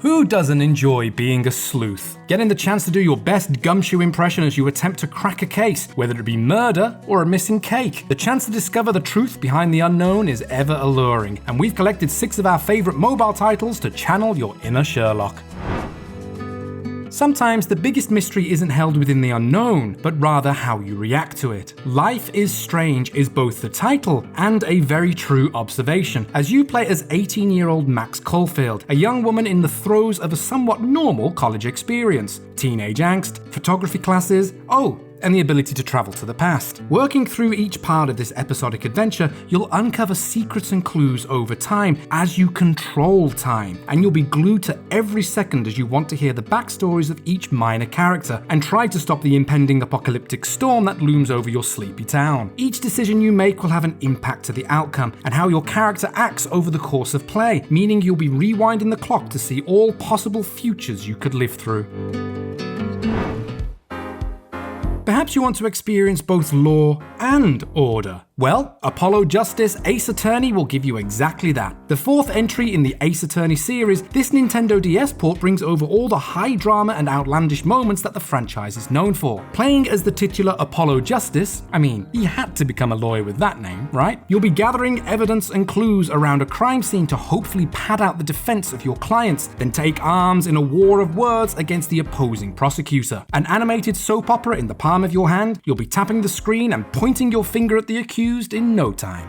Who doesn't enjoy being a sleuth? Getting the chance to do your best gumshoe impression as you attempt to crack a case, whether it be murder or a missing cake. The chance to discover the truth behind the unknown is ever alluring, and we've collected 6 of our favorite mobile titles to channel your inner Sherlock. Sometimes the biggest mystery isn't held within the unknown, but rather how you react to it. Life is Strange is both the title and a very true observation, as you play as 18-year-old Max Caulfield, a young woman in the throes of a somewhat normal college experience. Teenage angst, photography classes, and the ability to travel to the past. Working through each part of this episodic adventure, you'll uncover secrets and clues over time as you control time, and you'll be glued to every second as you want to hear the backstories of each minor character and try to stop the impending apocalyptic storm that looms over your sleepy town. Each decision you make will have an impact to the outcome and how your character acts over the course of play, meaning you'll be rewinding the clock to see all possible futures you could live through. Perhaps you want to experience both law and order. Well, Apollo Justice Ace Attorney will give you exactly that. The 4th entry in the Ace Attorney series, this Nintendo DS port brings over all the high drama and outlandish moments that the franchise is known for. Playing as the titular Apollo Justice, he had to become a lawyer with that name, right? You'll be gathering evidence and clues around a crime scene to hopefully pad out the defense of your clients, then take arms in a war of words against the opposing prosecutor. An animated soap opera in the palm of your hand, you'll be tapping the screen and pointing your finger at the accused in no time.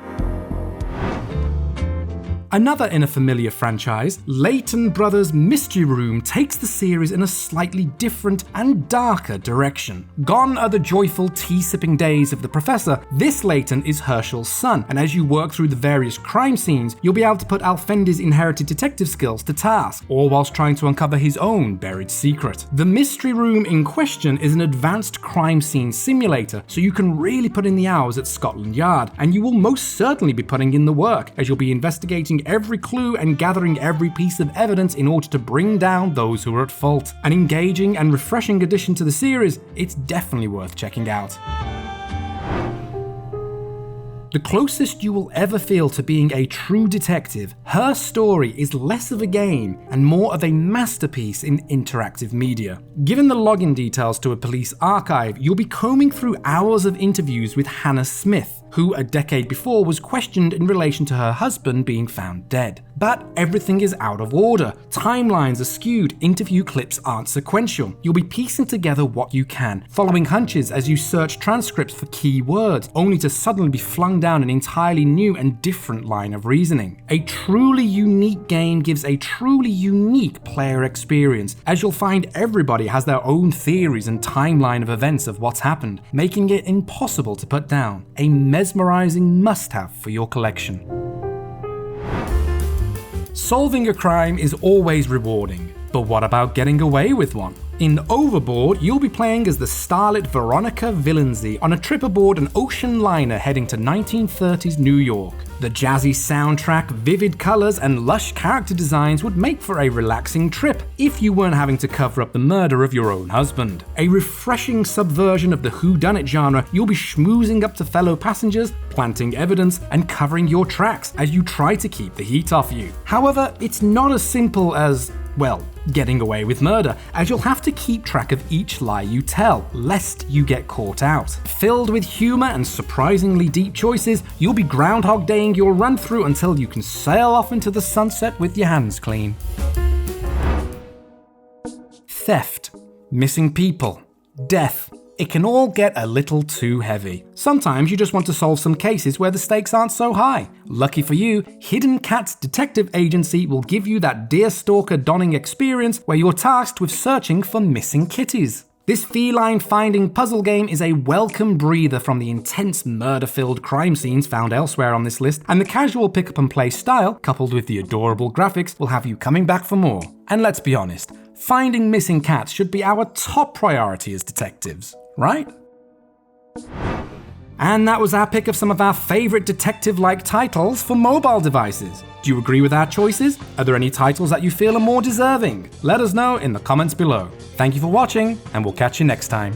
Another in a familiar franchise, Leighton Brothers' Mystery Room takes the series in a slightly different and darker direction. Gone are the joyful tea-sipping days of the professor. This Leighton is Herschel's son, and as you work through the various crime scenes, you'll be able to put Alfendi's inherited detective skills to task, all whilst trying to uncover his own buried secret. The Mystery Room in question is an advanced crime scene simulator, so you can really put in the hours at Scotland Yard, and you will most certainly be putting in the work, as you'll be investigating every clue and gathering every piece of evidence in order to bring down those who are at fault. An engaging and refreshing addition to the series, it's definitely worth checking out. The closest you will ever feel to being a true detective, her story is less of a game and more of a masterpiece in interactive media. Given the login details to a police archive, you'll be combing through hours of interviews with Hannah Smith, who a decade before was questioned in relation to her husband being found dead. But everything is out of order, timelines are skewed, interview clips aren't sequential. You'll be piecing together what you can, following hunches as you search transcripts for key words, only to suddenly be flung down an entirely new and different line of reasoning. A truly unique game gives a truly unique player experience, as you'll find everybody has their own theories and timeline of events of what's happened, making it impossible to put down. A mesmerizing must-have for your collection. Solving a crime is always rewarding, but what about getting away with one? In Overboard, you'll be playing as the starlet Veronica Villenzy on a trip aboard an ocean liner heading to 1930s New York. The jazzy soundtrack, vivid colors, and lush character designs would make for a relaxing trip if you weren't having to cover up the murder of your own husband. A refreshing subversion of the whodunit genre, you'll be schmoozing up to fellow passengers, planting evidence, and covering your tracks as you try to keep the heat off you. However, it's not as simple as, getting away with murder, as you'll have to keep track of each lie you tell, lest you get caught out. Filled with humor and surprisingly deep choices, you'll be Groundhog Daying your run through until you can sail off into the sunset with your hands clean. Theft, missing people, death. It can all get a little too heavy. Sometimes you just want to solve some cases where the stakes aren't so high. Lucky for you, Hidden Cat's Detective Agency will give you that Deer Stalker donning experience where you're tasked with searching for missing kitties. This feline finding puzzle game is a welcome breather from the intense murder-filled crime scenes found elsewhere on this list, and the casual pick-up-and-play style, coupled with the adorable graphics, will have you coming back for more. And let's be honest, finding missing cats should be our top priority as detectives, right? And that was our pick of some of our favorite detective-like titles for mobile devices. Do you agree with our choices? Are there any titles that you feel are more deserving? Let us know in the comments below. Thank you for watching, and we'll catch you next time.